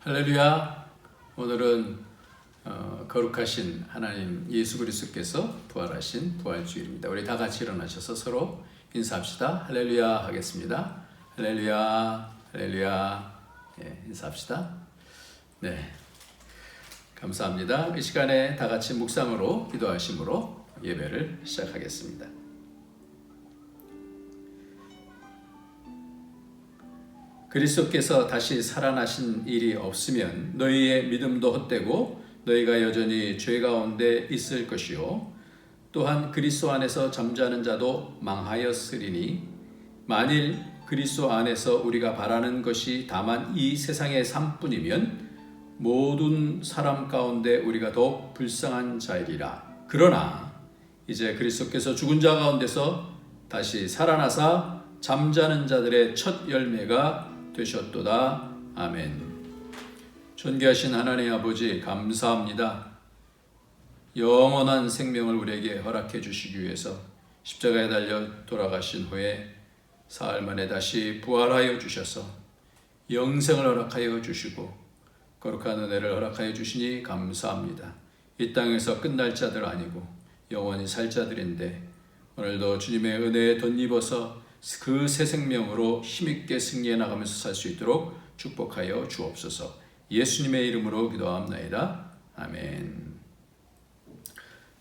할렐루야. 오늘은 거룩하신 하나님 예수 그리스도께서 부활하신 부활주일입니다. 우리 다 같이 일어나셔서 서로 인사합시다. 할렐루야 하겠습니다. 할렐루야, 할렐루야. 인사합시다. 네, 감사합니다. 이 시간에 다 같이 묵상으로 기도하심으로 예배를 시작하겠습니다. 그리스도께서 다시 살아나신 일이 없으면 너희의 믿음도 헛되고 너희가 여전히 죄 가운데 있을 것이요 또한 그리스도 안에서 잠자는 자도 망하였으리니 만일 그리스도 안에서 우리가 바라는 것이 다만 이 세상의 삶뿐이면 모든 사람 가운데 우리가 더욱 불쌍한 자이리라. 그러나 이제 그리스도께서 죽은 자 가운데서 다시 살아나사 잠자는 자들의 첫 열매가 되셨도다. 아멘. 존귀하신 하나님 아버지 감사합니다. 영원한 생명을 우리에게 허락해 주시기 위해서 십자가에 달려 돌아가신 후에 사흘 만에 다시 부활하여 주셔서 영생을 허락하여 주시고 거룩한 은혜를 허락하여 주시니 감사합니다. 이 땅에서 끝날 자들 아니고 영원히 살 자들인데 오늘도 주님의 은혜에 덧입어서 그 새 생명으로 힘있게 승리해 나가면서 살 수 있도록 축복하여 주옵소서. 예수님의 이름으로 기도합나이다. 아멘.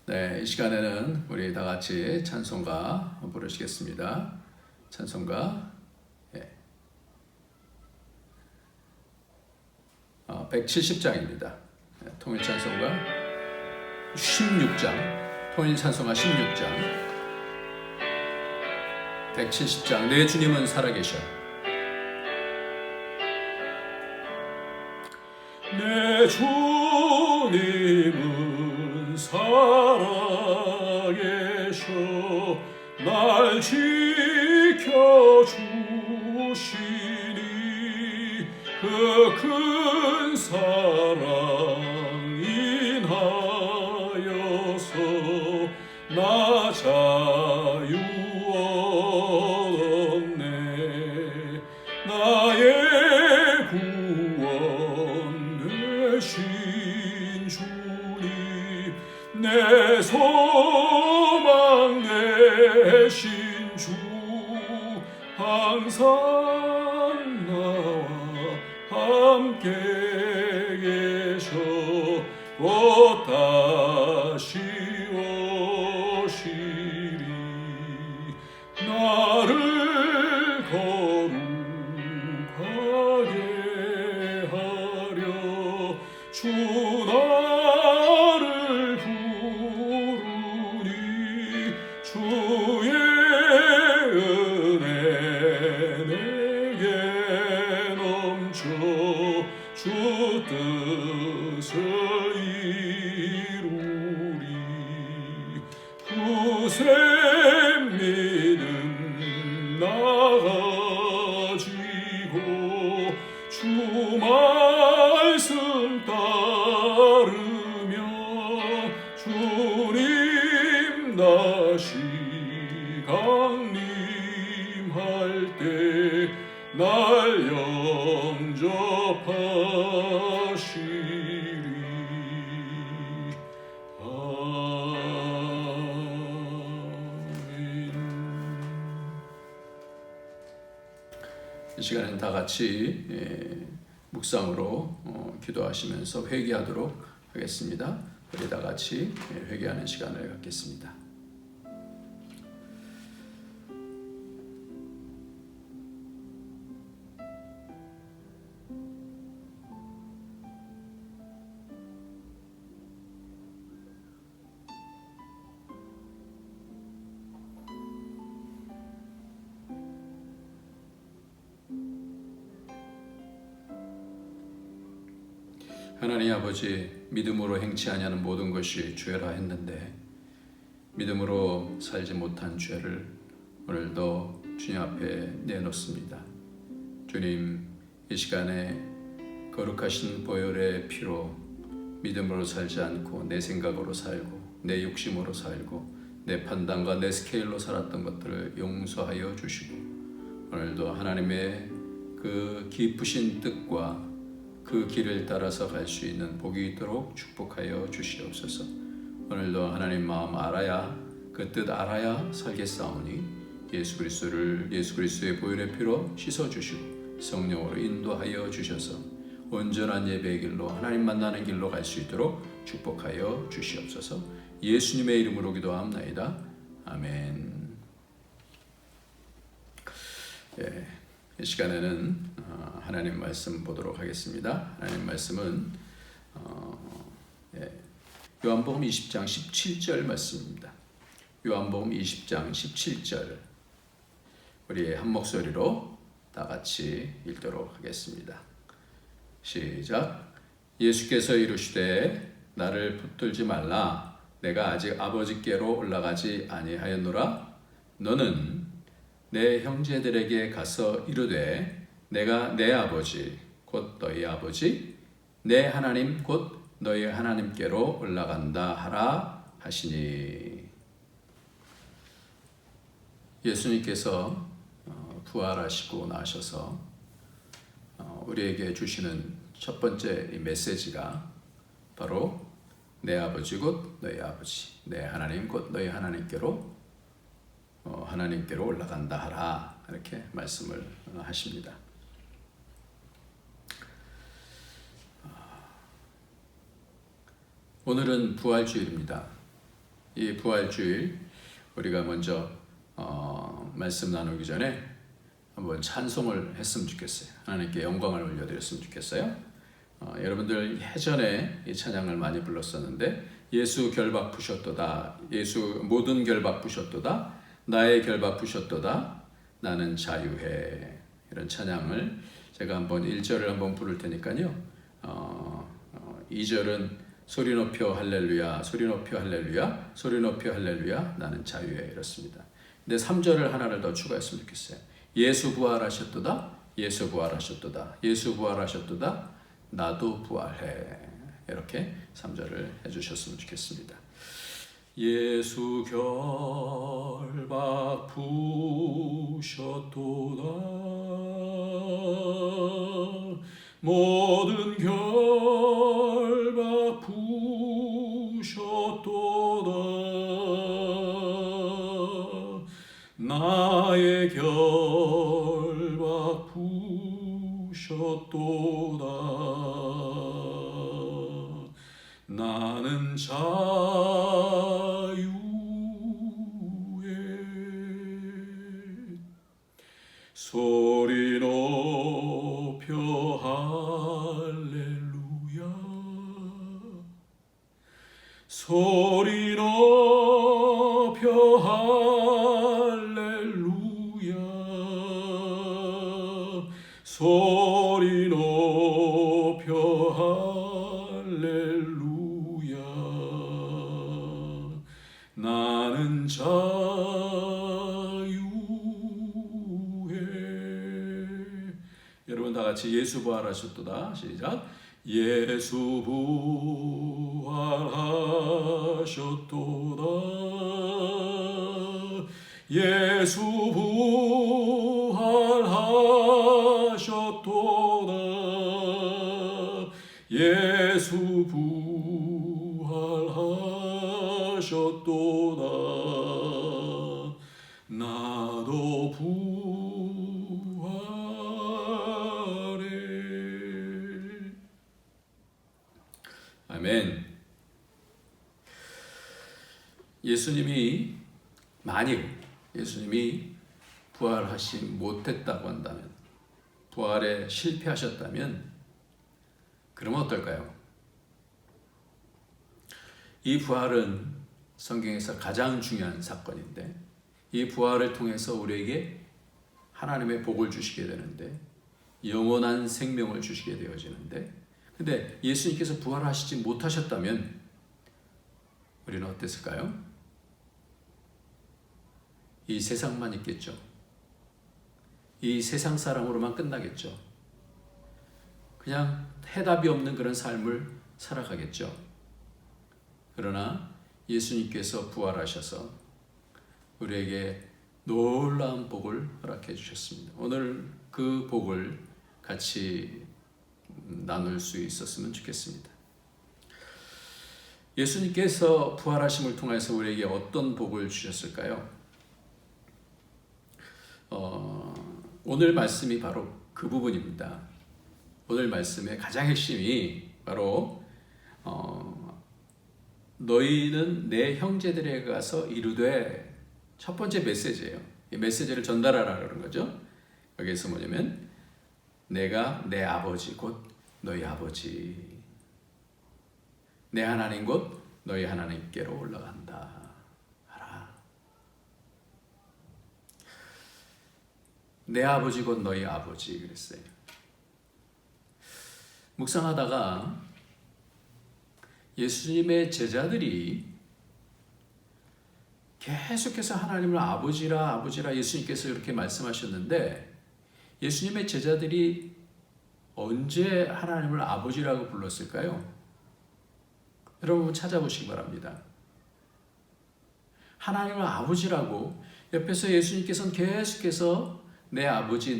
네, 이 시간에는 우리 다 같이 찬송가 부르시겠습니다. 찬송가 170장입니다. 통일 찬송가 16장, 통일 찬송가 16장 170장 내 주님은 살아계셔. 내 주님은 살아계셔 날 지켜주시니 그 큰 사랑 인하여서 나 자유 나의 구원 되신 주님 내 소망 되신 주 항상 나와 함께 계셔 곧 다시 오시리 나를 주 나를 부르니 주의 은혜 내게 넘쳐 주 뜻을 이루리 굳센 믿음 나가지고 주 말씀 따르며 주님 다시 강림할 때 날 영접하시리. 아멘. 이 시간에는 다 같이 묵상으로 기도하시면서 회개하도록 하겠습니다. 우리 다 같이 회개하는 시간을 갖겠습니다. 하나님 아버지, 믿음으로 행치 아니하는 모든 것이 죄라 했는데 믿음으로 살지 못한 죄를 오늘도 주님 앞에 내놓습니다. 주님, 이 시간에 거룩하신 보혈의 피로 믿음으로 살지 않고 내 생각으로 살고 내 욕심으로 살고 내 판단과 내 스케일로 살았던 것들을 용서하여 주시고 오늘도 하나님의 그 깊으신 뜻과 그 길을 따라서 갈 수 있는 복이 있도록 축복하여 주시옵소서. 오늘도 하나님 마음 알아야 그 뜻 알아야 살겠사오니 예수 그리스도의 보혈의 피로 씻어 주시고 성령으로 인도하여 주셔서 온전한 예배의 길로 하나님 만나는 길로 갈 수 있도록 축복하여 주시옵소서. 예수님의 이름으로 기도합나이다. 아멘. 이 시간에는 하나님 말씀 보도록 하겠습니다. 하나님 말씀은 요한복음 20장 17절 말씀입니다. 요한복음 20장 17절 우리 한 목소리로 다 같이 읽도록 하겠습니다. 시작. 예수께서 이르시되 나를 붙들지 말라. 내가 아직 아버지께로 올라가지 아니하였노라. 너는 내 형제들에게 가서 이르되 내가 내 아버지 곧 너희 아버지 내 하나님 곧 너희 하나님께로 올라간다 하라 하시니. 예수님께서 부활하시고 나셔서 우리에게 주시는 첫 번째 이 메시지가 바로 내 아버지 곧 너희 아버지 내 하나님 곧 너희 하나님께로 올라간다 하라 이렇게 말씀을 하십니다. 오늘은 부활주일입니다. 이 부활주일 우리가 먼저 말씀 나누기 전에 한번 찬송을 했으면 좋겠어요. 하나님께 영광을 올려드렸으면 좋겠어요. 여러분들 예전에 이 찬양을 많이 불렀었는데 예수 결박 부셨도다 예수 모든 결박 부셨도다 나의 결박 부셨도다 나는 자유해. 이런 찬양을 제가 한번 1절을 한번 부를 테니까요. 2절은 소리 높여 할렐루야 소리 높여 할렐루야 소리 높여 할렐루야 나는 자유해 이렇습니다. 근데 3절을 하나를 더 추가했으면 좋겠어요. 예수 부활하셨도다 예수 부활하셨도다 예수 부활하셨도다 나도 부활해. 이렇게 3절을 해주셨으면 좋겠습니다. 예수 결박 부셨도다 모든 결박 부셨도다 나의 결박 부셨도다 나는 자유해. 소리 높여 할렐루야 소리 높여 할렐루야 소리 높여 할렐루야 나는 자유해. 여러분 다 같이 예수 부활하셨도다 시작. 예수 부활하셨도다 예수 부활하셨도다 예수 부활하셨도다 나도 부활해. 아멘. 예수님이 부활하지 못했다고 한다면 부활에 실패하셨다면 그러면 어떨까요? 이 부활은 성경에서 가장 중요한 사건인데 이 부활을 통해서 우리에게 하나님의 복을 주시게 되는데 영원한 생명을 주시게 되어지는데 근데 예수님께서 부활하시지 못하셨다면 우리는 어땠을까요? 이 세상만 있겠죠. 이 세상 사람으로만 끝나겠죠. 그냥 해답이 없는 그런 삶을 살아가겠죠. 그러나 예수님께서 부활하셔서 우리에게 놀라운 복을 허락해 주셨습니다. 오늘 그 복을 같이 나눌 수 있었으면 좋겠습니다. 예수님께서 부활하심을 통해서 우리에게 어떤 복을 주셨을까요? 오늘 말씀이 바로 그 부분입니다. 오늘 말씀의 가장 핵심이 바로 너희는 내 형제들에게 가서 이르되, 첫 번째 메시지예요. 이 메시지를 전달하라 그러는 거죠. 여기서 뭐냐면 내가 내 아버지 곧 너희 아버지, 내 하나님 곧 너희 하나님께로 올라간다 하라. 내 아버지 곧 너희 아버지 그랬어요. 묵상하다가 예수님의 제자들이 계속해서 하나님을 아버지라 예수님께서 이렇게 말씀하셨는데, 예수님의 제자들이 언제 하나님을 아버지라고 불렀을까요? 여러분 찾아보시기 바랍니다. 하나님을 아버지라고 옆에서 예수님께서는 계속해서 내 아버지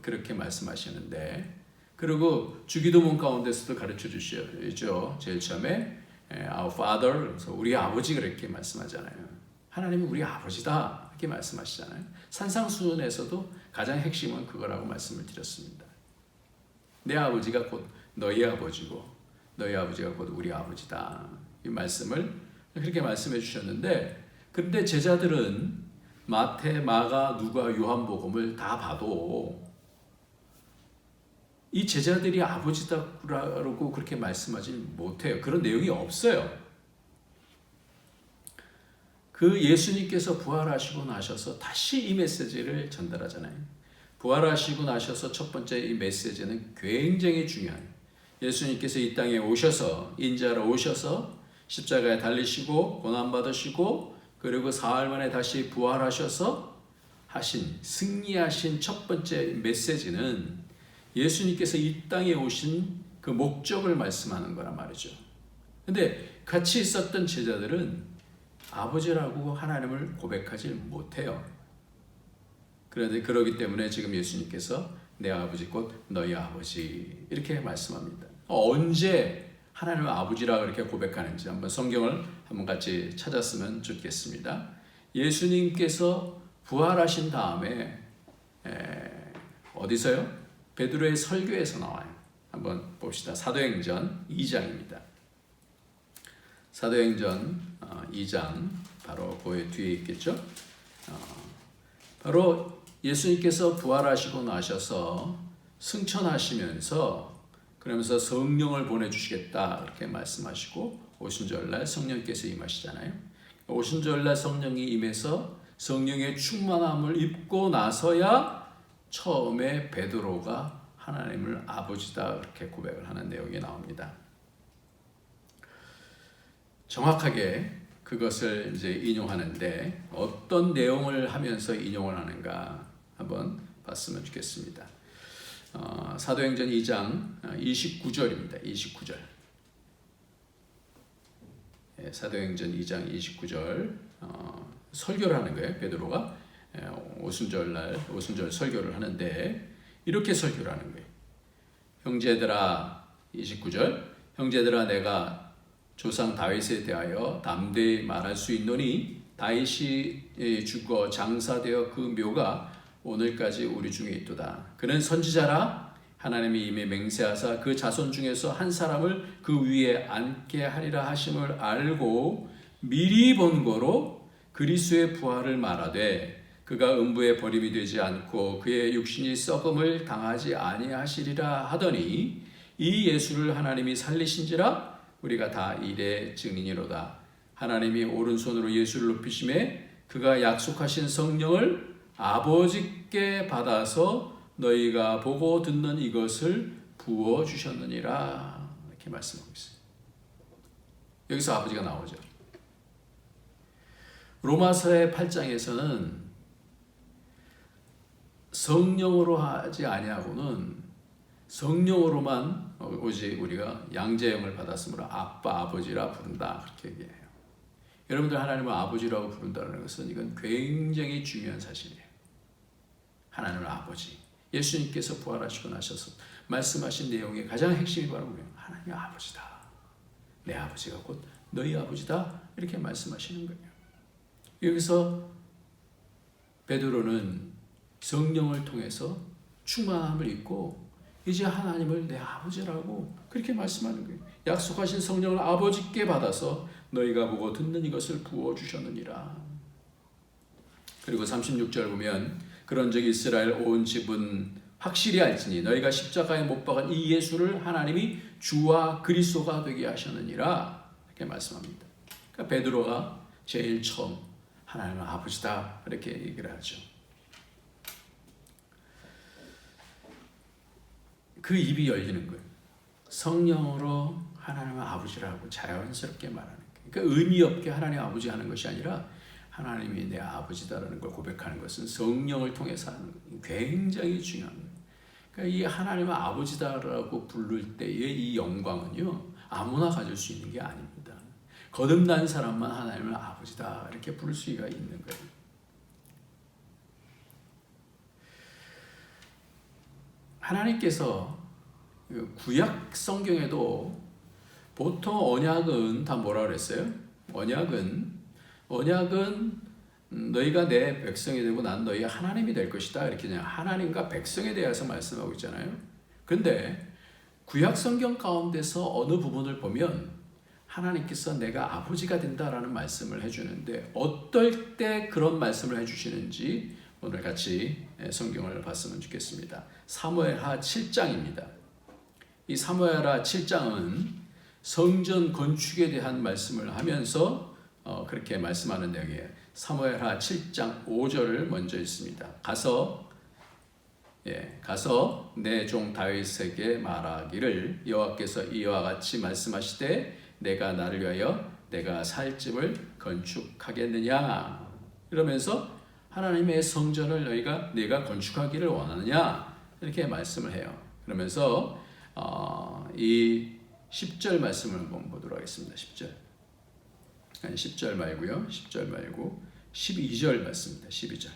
그렇게 말씀하시는데, 그리고 주기도문 가운데서도 가르쳐 주시죠. 제일 처음에 Our Father, 그래서 우리 아버지 그렇게 말씀하잖아요. 하나님은 우리 아버지다 이렇게 말씀하시잖아요. 산상수훈에서도 가장 핵심은 그거라고 말씀을 드렸습니다. 내 아버지가 곧 너희 아버지고 너희 아버지가 곧 우리 아버지다, 이 말씀을 그렇게 말씀해 주셨는데, 그런데 제자들은 마태, 마가, 누가, 요한복음을 다 봐도 이 제자들이 아버지다라고 그렇게 말씀하지 못해요. 그런 내용이 없어요. 그 예수님께서 부활하시고 나셔서 다시 이 메시지를 전달하잖아요. 부활하시고 나셔서 첫 번째 이 메시지는 굉장히 중요한, 예수님께서 이 땅에 오셔서, 인자로 오셔서 십자가에 달리시고 고난받으시고 그리고 사흘 만에 다시 부활하셔서 하신, 승리하신 첫 번째 메시지는 예수님께서 이 땅에 오신 그 목적을 말씀하는 거란 말이죠. 근데 같이 있었던 제자들은 아버지라고 하나님을 고백하지 못해요. 그런데 그러기 때문에 지금 예수님께서 내 아버지 곧 너희 아버지 이렇게 말씀합니다. 언제 하나님을 아버지라고 이렇게 고백하는지 한번 성경을 한번 같이 찾았으면 좋겠습니다. 예수님께서 부활하신 다음에 어디서요? 베드로의 설교에서 나와요. 한번 봅시다. 사도행전 2장입니다. 사도행전 2장 바로 그 뒤에 있겠죠. 바로 예수님께서 부활하시고 나셔서 승천하시면서 그러면서 성령을 보내주시겠다 이렇게 말씀하시고 오순절날 성령께서 임하시잖아요. 오순절날 성령이 임해서 성령의 충만함을 입고 나서야 처음에 베드로가 하나님을 아버지다 이렇게 고백을 하는 내용이 나옵니다. 정확하게 그것을 이제 인용하는데 어떤 내용을 하면서 인용을 하는가 한번 봤으면 좋겠습니다. 사도행전 2장 29절입니다. 29절. 사도행전 2장 29절 설교를 하는 거예요. 베드로가 오순절 설교를 하는데 이렇게 설교를 하는 거예요. 형제들아, 29절, 형제들아 내가 조상 다윗에 대하여 담대히 말할 수 있노니 다윗이 죽어 장사되어 그 묘가 오늘까지 우리 중에 있도다. 그는 선지자라 하나님이 이미 맹세하사 그 자손 중에서 한 사람을 그 위에 앉게 하리라 하심을 알고 미리 본 거로 그리스도의 부활을 말하되 그가 음부에 버림이 되지 않고 그의 육신이 썩음을 당하지 아니하시리라 하더니 이 예수를 하나님이 살리신지라 우리가 다 이래 증인이로다. 하나님이 오른손으로 예수를 높이심에 그가 약속하신 성령을 아버지께 받아서 너희가 보고 듣는 이것을 부어주셨느니라 이렇게 말씀하고 있어요. 여기서 아버지가 나오죠. 로마서의 8장에서는 성령으로 하지 아니하고는 성령으로만 오직 우리가 양제형을 받았으므로 아빠 아버지라 부른다 그렇게 얘기해요. 여러분들 하나님을 아버지라고 부른다는 것은 이건 굉장히 중요한 사실이에요. 하나님을 아버지. 예수님께서 부활하시고 나셔서 말씀하신 내용의 가장 핵심이 바로 뭐예요? 하나님 아버지다. 내 아버지가 곧 너희 아버지다. 이렇게 말씀하시는 거예요. 여기서 베드로는 성령을 통해서 충만함을 입고 이제 하나님을 내 아버지라고 그렇게 말씀하는 거예요. 약속하신 성령을 아버지께 받아서 너희가 보고 듣는 이것을 부어주셨느니라. 그리고 36절 보면 그런즉 이스라엘 온 집은 확실히 알지니 너희가 십자가에 못 박은 이 예수를 하나님이 주와 그리스도가 되게 하셨느니라. 이렇게 말씀합니다. 그러니까 베드로가 제일 처음 하나님은 아버지다 이렇게 얘기를 하죠. 그 입이 열리는 거예요. 성령으로 하나님은 아버지라고 자연스럽게 말하는 거예요. 그러니까 의미 없게 하나님 아버지 하는 것이 아니라 하나님이 내 아버지다라는 걸 고백하는 것은 성령을 통해서 하는 거예요. 굉장히 중요한 거예요. 그러니까 이 하나님은 아버지다라고 부를 때의 이 영광은요, 아무나 가질 수 있는 게 아닙니다. 거듭난 사람만 하나님을 아버지다 이렇게 부를 수가 있는 거예요. 하나님께서 구약 성경에도 보통 언약은 다 뭐라 그랬어요? 언약은 너희가 내 백성이 되고 난 너희의 하나님이 될 것이다. 이렇게 그냥 하나님과 백성에 대해서 말씀하고 있잖아요. 근데 구약 성경 가운데서 어느 부분을 보면 하나님께서 내가 아버지가 된다라는 말씀을 해주는데 어떨 때 그런 말씀을 해주시는지 오늘 같이 성경을 봤으면 좋겠습니다. 사무엘하 7장입니다. 이 사무엘하 7장은 성전 건축에 대한 말씀을 하면서 그렇게 말씀하는 내용이에요. 사무엘하 7장 5절을 먼저 읽습니다. 가서 내 종 다윗에게 말하기를 여호와께서 이와 같이 말씀하시되 내가 나를 위하여 내가 살 집을 건축하겠느냐. 이러면서 하나님의 성전을 내가 건축하기를 원하느냐 이렇게 말씀을 해요. 그러면서 이 10절 말씀을 한번 보도록 하겠습니다. 10절. 아니 10절 말고요. 10절 말고 12절 말씀입니다. 12절.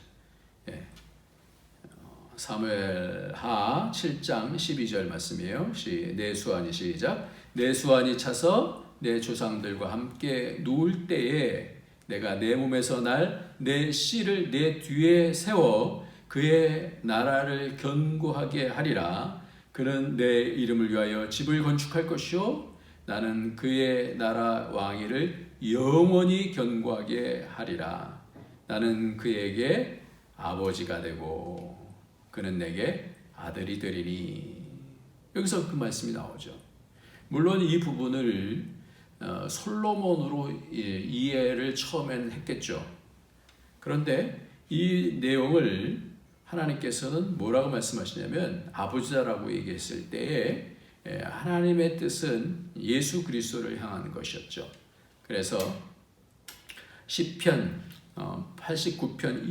사무엘하 7장 12절 말씀이에요. 내 수완이 시작. 내 수완이 차서 내 조상들과 함께 누울 때에 내가 내 몸에서 날 내 씨를 내 뒤에 세워 그의 나라를 견고하게 하리라. 그는 내 이름을 위하여 집을 건축할 것이요 나는 그의 나라 왕위를 영원히 견고하게 하리라. 나는 그에게 아버지가 되고 그는 내게 아들이 되리니. 여기서 그 말씀이 나오죠. 물론 이 부분을 솔로몬으로 이해를 처음엔 했겠죠. 그런데 이 내용을 하나님께서는 뭐라고 말씀하시냐면 아버지다라고 얘기했을 때에 하나님의 뜻은 예수 그리스도를 향한 것이었죠. 그래서 시편 89편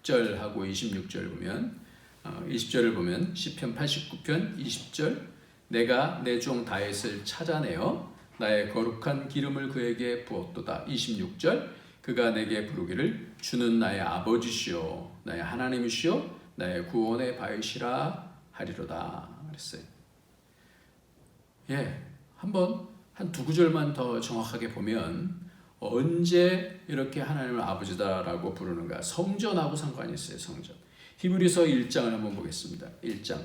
20절하고 26절 보면 20절을 보면 시편 89편 20절 내가 내 종 다윗을 찾아내어 나의 거룩한 기름을 그에게 부었도다. 26절 그가 내게 부르기를 주는 나의 아버지시오 나의 하나님이시오 나의 구원의 바위시라 하리로다 그랬어요. 한번 한 두 구절만 더 정확하게 보면 언제 이렇게 하나님을 아버지다라고 부르는가? 성전하고 상관이 있어요. 성전. 히브리서 1장을 한번 보겠습니다. 1장.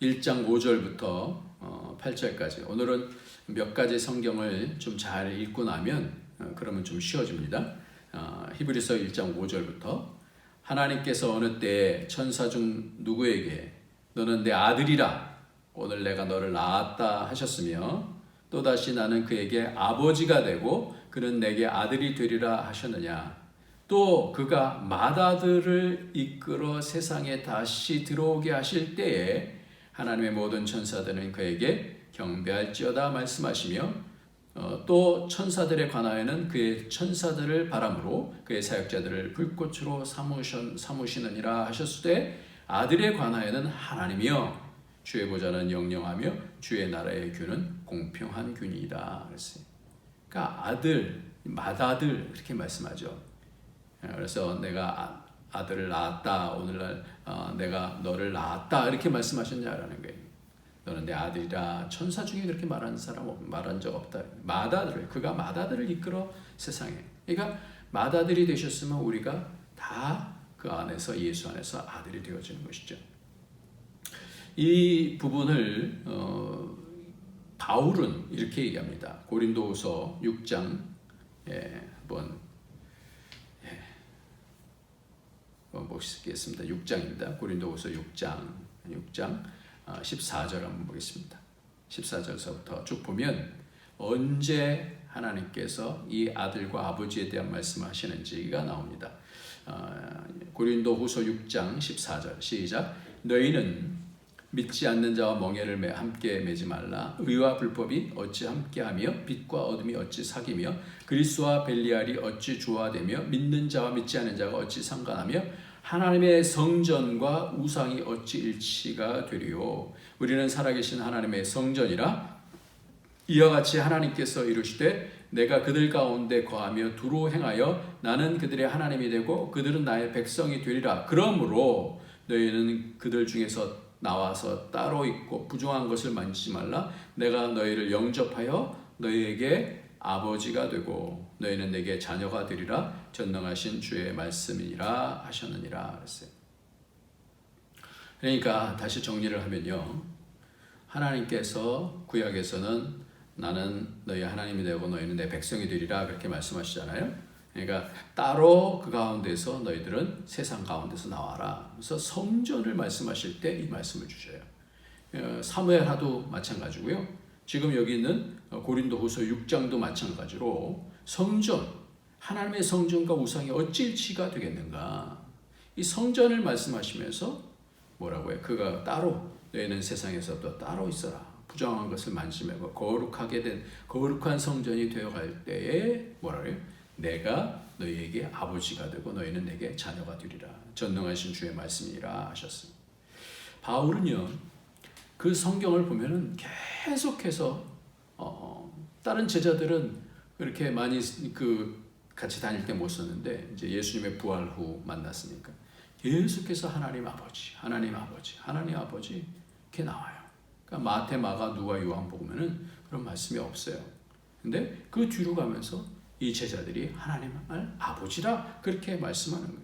1장 5절부터 8절까지. 오늘은 몇 가지 성경을 좀 잘 읽고 나면 그러면 좀 쉬워집니다. 히브리서 1장 5절부터 하나님께서 어느 때에 천사 중 누구에게 너는 내 아들이라 오늘 내가 너를 낳았다 하셨으며 또다시 나는 그에게 아버지가 되고 그는 내게 아들이 되리라 하셨느냐. 또 그가 맏아들을 이끌어 세상에 다시 들어오게 하실 때에 하나님의 모든 천사들은 그에게 경배할지어다 말씀하시며 또 천사들에 관하여는 그의 천사들을 바람으로 그의 사역자들을 불꽃으로 삼으시느니라 하셨으되 아들에 관하여는 하나님이여 주의 보좌는 영영하며 주의 나라의 균은 공평한 균이다 그랬어요. 그러니까 아들, 맏아들 이렇게 말씀하죠. 그래서 내가 아들을 낳았다. 오늘날 내가 너를 낳았다. 이렇게 말씀하셨냐라는 거예요. 너는 내 아들이라. 천사 중에 그렇게 말한 적 없다. 그가 맏아들을 이끌어 세상에. 그러니까 맏아들이 되셨으면 우리가 다 그 안에서, 예수 안에서 아들이 되어지는 것이죠. 이 부분을 바울은 이렇게 얘기합니다. 고린도후서 6장 한번 보시겠습니다. 6장입니다. 고린도후서 6장 14절 한번 보겠습니다. 14절서부터 쭉 보면 언제 하나님께서 이 아들과 아버지에 대한 말씀하시는지가 나옵니다. 고린도후서 6장 14절 시작. 너희는 믿지 않는 자와 멍에를 함께 매지 말라. 의와 불법이 어찌 함께하며 빛과 어둠이 어찌 사귀며 그리스도와 벨리알이 어찌 조화되며 믿는 자와 믿지 않는 자가 어찌 상관하며 하나님의 성전과 우상이 어찌 일치가 되리요. 우리는 살아계신 하나님의 성전이라. 이와 같이 하나님께서 이르시되 내가 그들 가운데 거하며 두루 행하여 나는 그들의 하나님이 되고 그들은 나의 백성이 되리라. 그러므로 너희는 그들 중에서 나와서 따로 있고 부정한 것을 만지지 말라. 내가 너희를 영접하여 너희에게 아버지가 되고 너희는 내게 자녀가 되리라. 전능하신 주의 말씀이라 하셨느니라 그랬어요. 그러니까 다시 정리를 하면요, 하나님께서 구약에서는 나는 너희 하나님이 되고 너희는 내 백성이 되리라 그렇게 말씀하시잖아요. 그러니까 따로 그 가운데서 너희들은 세상 가운데서 나와라. 그래서 성전을 말씀하실 때 이 말씀을 주셔요. 사무엘하도 마찬가지고요. 지금 여기 있는 고린도후서 6장도 마찬가지로 성전, 하나님의 성전과 우상이 어찌 일치가 되겠는가. 이 성전을 말씀하시면서 뭐라고 해요? 그가 따로, 너희는 세상에서도 따로 있어라. 부정한 것을 만지며 거룩하게 된 거룩한 성전이 되어갈 때에 뭐라 그래요? 내가 너희에게 아버지가 되고 너희는 내게 자녀가 되리라. 전능하신 주의 말씀이라 하셨습니다. 바울은요, 그 성경을 보면은 계속해서 다른 제자들은 그렇게 많이 같이 다닐 때 못 썼는데 이제 예수님의 부활 후 만났으니까 계속해서 하나님 아버지, 하나님 아버지, 하나님 아버지 이렇게 나와요. 그러니까 마태, 마가, 누가, 요한복음에는 그런 말씀이 없어요. 근데 그 뒤로 가면서 이 제자들이 하나님을 아버지라 그렇게 말씀하는 거예요.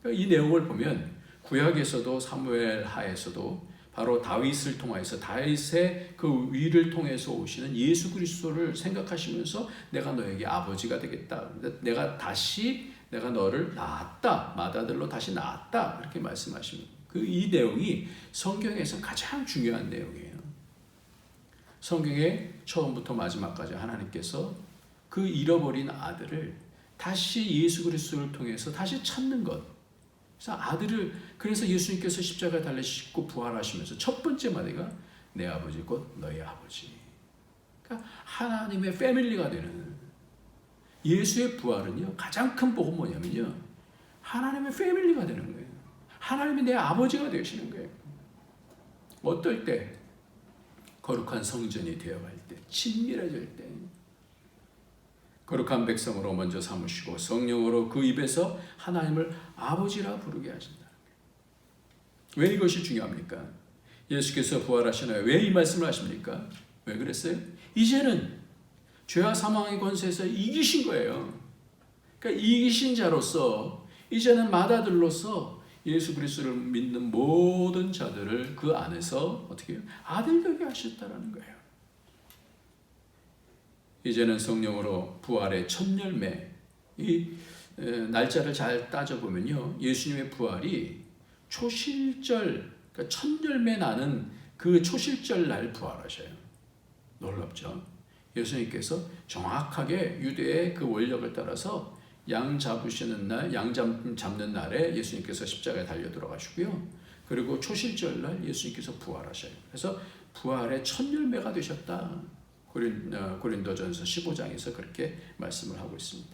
그러니까 이 내용을 보면 구약에서도 사무엘 하에서도 바로 다윗을 통해서 다윗의 그 위를 통해서 오시는 예수 그리스도를 생각하시면서 내가 너에게 아버지가 되겠다. 내가 너를 낳았다. 맏아들로 다시 낳았다. 그렇게 말씀하십니다. 이 내용이 성경에서 가장 중요한 내용이에요. 성경의 처음부터 마지막까지 하나님께서 그 잃어버린 아들을 다시 예수 그리스도를 통해서 다시 찾는 것. 그래서 예수님께서 십자가에 달리시고 부활하시면서 첫 번째 마디가 내 아버지 곧 너희 아버지. 그러니까 하나님의 패밀리가 되는 예수의 부활은요, 가장 큰 복은 뭐냐면요, 하나님의 패밀리가 되는 거예요. 하나님이 내 아버지가 되시는 거예요. 어떨 때? 거룩한 성전이 되어갈 때, 친밀해질 때, 거룩한 백성으로 먼저 삼으시고 성령으로 그 입에서 하나님을 아버지라 부르게 하신다는 거예요. 왜 이것이 중요합니까? 예수께서 부활하시나요? 왜 이 말씀을 하십니까? 왜 그랬어요? 이제는 죄와 사망의 권세에서 이기신 거예요. 그러니까 이기신 자로서 이제는 맏아들로서 예수 그리스도를 믿는 모든 자들을 그 안에서 어떻게 해요? 아들 되게 하셨다라는 거예요. 이제는 성령으로 부활의 첫 열매, 이 날짜를 잘 따져보면요, 예수님의 부활이 초실절, 그러니까 첫 열매 나는 그 초실절 날 부활하셔요. 놀랍죠? 예수님께서 정확하게 유대의 그 원력을 따라서 양 잡으시는 날, 양 잡는 날에 예수님께서 십자가에 달려 들어가시고요. 그리고 초실절 날 예수님께서 부활하셔요. 그래서 부활의 첫 열매가 되셨다. 고린도전서 15장에서 그렇게 말씀을 하고 있습니다.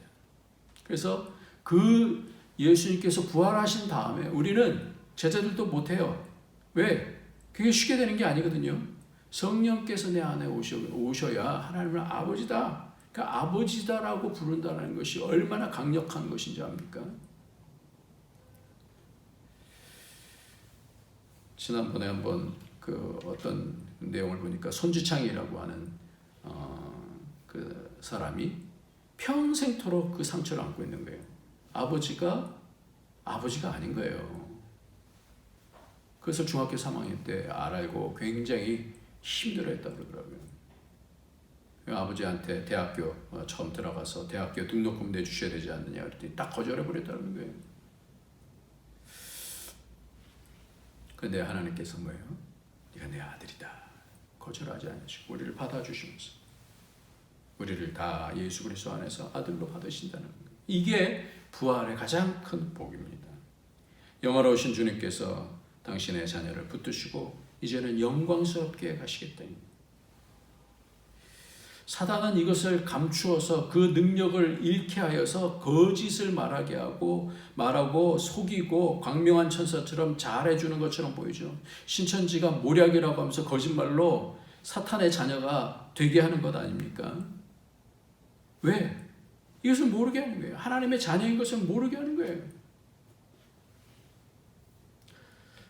그래서 그 예수님께서 부활하신 다음에 우리는 제자들도 못해요. 왜? 그게 쉽게 되는 게 아니거든요. 성령께서 내 안에 오셔야 하나님은 아버지다. 그러니까 아버지다라고 부른다는 것이 얼마나 강력한 것인지 압니까? 지난번에 한번 그 어떤 내용을 보니까 손지창이라고 하는 그 사람이 평생토록 그 상처를 안고 있는 거예요. 아버지가 아닌 거예요. 그래서 중학교 3학년 때 알고 굉장히 힘들어했다고 그러더라고요. 아버지한테 대학교 처음 들어가서 대학교 등록금 내주셔야 되지 않느냐 그랬더니 딱 거절해버렸다는 거예요. 근데 하나님께서 뭐예요? 네가 내 아들이다. 거절하지 않으시고 우리를 받아주시면서 우리를 다 예수 그리스도 안에서 아들로 받으신다는 거예요. 이게 부활의 가장 큰 복입니다. 영화로우신 주님께서 당신의 자녀를 붙드시고 이제는 영광스럽게 가시겠다. 사단은 이것을 감추어서 그 능력을 잃게 하여서 거짓을 말하고 속이고 광명한 천사처럼 잘해주는 것처럼 보이죠. 신천지가 모략이라고 하면서 거짓말로 사탄의 자녀가 되게 하는 것 아닙니까? 왜? 이것을 모르게 하는 거예요. 하나님의 자녀인 것을 모르게 하는 거예요.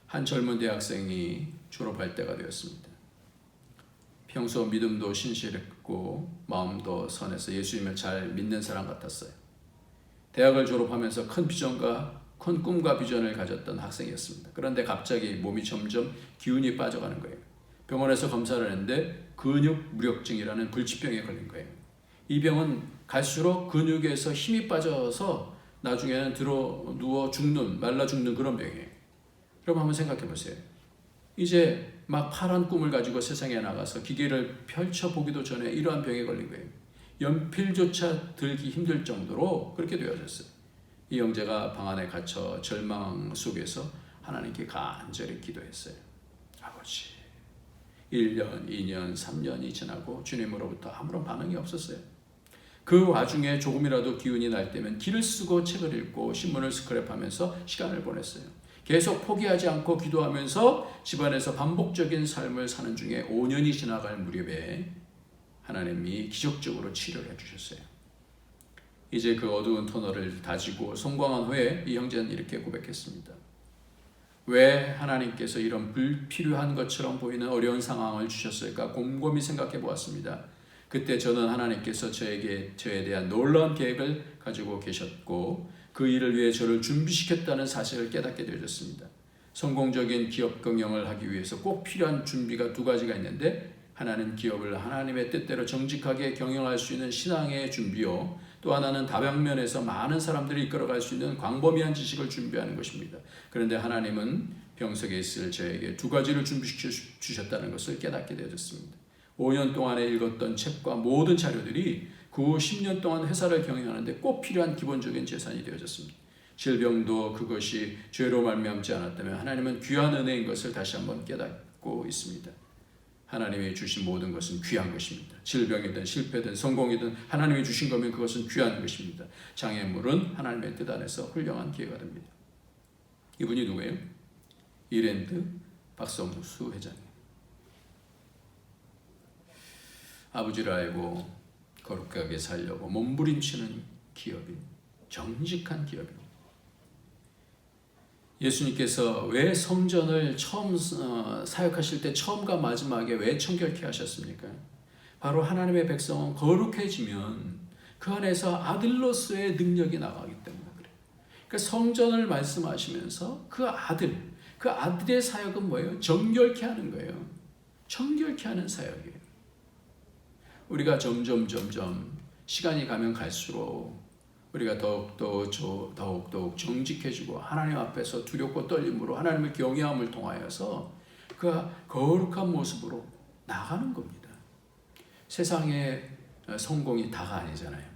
한 젊은 대학생이 졸업할 때가 되었습니다. 평소 믿음도 신실했고 마음도 선해서 예수님을 잘 믿는 사람 같았어요. 대학을 졸업하면서 큰 비전과 큰 꿈과 비전을 가졌던 학생이었습니다. 그런데 갑자기 몸이 점점 기운이 빠져가는 거예요. 병원에서 검사를 했는데 근육 무력증이라는 불치병에 걸린 거예요. 이 병은 갈수록 근육에서 힘이 빠져서 나중에는 누워 죽는, 말라 죽는 그런 병이에요. 그럼 한번 생각해 보세요. 이제 막 파란 꿈을 가지고 세상에 나가서 기계를 펼쳐보기도 전에 이러한 병에 걸린 거예요. 연필조차 들기 힘들 정도로 그렇게 되어졌어요. 이 형제가 방 안에 갇혀 절망 속에서 하나님께 간절히 기도했어요. 아버지, 1년, 2년, 3년이 지나고 주님으로부터 아무런 반응이 없었어요. 그 와중에 조금이라도 기운이 날 때면 길을 쓰고 책을 읽고 신문을 스크랩하면서 시간을 보냈어요. 계속 포기하지 않고 기도하면서 집안에서 반복적인 삶을 사는 중에 5년이 지나갈 무렵에 하나님이 기적적으로 치료를 해주셨어요. 이제 그 어두운 터널을 다지고 성공한 후에 이 형제는 이렇게 고백했습니다. 왜 하나님께서 이런 불필요한 것처럼 보이는 어려운 상황을 주셨을까 곰곰이 생각해 보았습니다. 그때 저는 하나님께서 저에 대한 놀라운 계획을 가지고 계셨고 그 일을 위해 저를 준비시켰다는 사실을 깨닫게 되었습니다. 성공적인 기업 경영을 하기 위해서 꼭 필요한 준비가 두 가지가 있는데 하나는 기업을 하나님의 뜻대로 정직하게 경영할 수 있는 신앙의 준비요. 또 하나는 다방면에서 많은 사람들이 이끌어갈 수 있는 광범위한 지식을 준비하는 것입니다. 그런데 하나님은 병석에 있을 저에게 두 가지를 준비시켜 주셨다는 것을 깨닫게 되었습니다. 5년 동안에 읽었던 책과 모든 자료들이 그 후 10년 동안 회사를 경영하는데 꼭 필요한 기본적인 재산이 되어졌습니다. 질병도 그것이 죄로 말미암지 않았다면 하나님은 귀한 은혜인 것을 다시 한번 깨닫고 있습니다. 하나님이 주신 모든 것은 귀한 것입니다. 질병이든 실패든 성공이든 하나님이 주신 거면 그것은 귀한 것입니다. 장애물은 하나님의 뜻 안에서 훌륭한 기회가 됩니다. 이분이 누구예요? 이랜드 박성수 회장님. 아버지를 알고 거룩하게 살려고 몸부림치는 기업인, 정직한 기업입니다. 예수님께서 왜 성전을 처음 사역하실 때 처음과 마지막에 왜 청결케 하셨습니까? 바로 하나님의 백성은 거룩해지면 그 안에서 아들로서의 능력이 나가기 때문에 그래요. 그러니까 성전을 말씀하시면서 그 아들의 사역은 뭐예요? 정결케 하는 거예요. 정결케 하는 사역이에요. 우리가 점점 시간이 가면 갈수록 우리가 더욱 정직해지고 하나님 앞에서 두렵고 떨림으로 하나님의 경외함을 통하여서 그 거룩한 모습으로 나가는 겁니다. 세상의 성공이 다가 아니잖아요.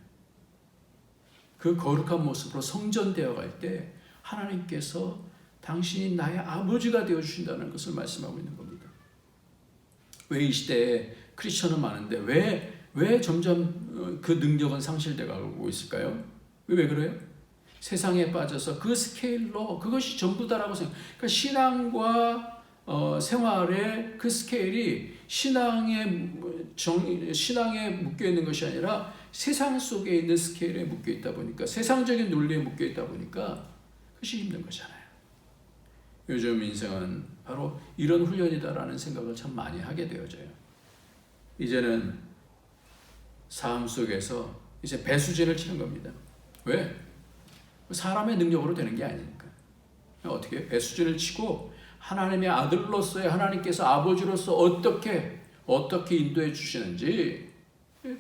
그 거룩한 모습으로 성전되어 갈 때 하나님께서 당신이 나의 아버지가 되어주신다는 것을 말씀하고 있는 겁니다. 왜 이 시대에 크리스천은 많은데 왜 점점 그 능력은 상실되어 가고 있을까요? 왜 그래요? 세상에 빠져서 그 스케일로 그것이 전부다라고 그러니까 신앙과 생활의 그 스케일이 신앙에 묶여 있는 것이 아니라 세상 속에 있는 스케일에 묶여 있다 보니까 세상적인 논리에 묶여 있다 보니까 그것이 힘든 거잖아요. 요즘 인생은 바로 이런 훈련이다라는 생각을 참 많이 하게 되어져요. 이제는 삶 속에서 이제 배수진을 치는 겁니다. 왜? 사람의 능력으로 되는 게 아니니까. 어떻게 배수진을 치고 하나님의 아들로서의 하나님께서 아버지로서 어떻게 인도해 주시는지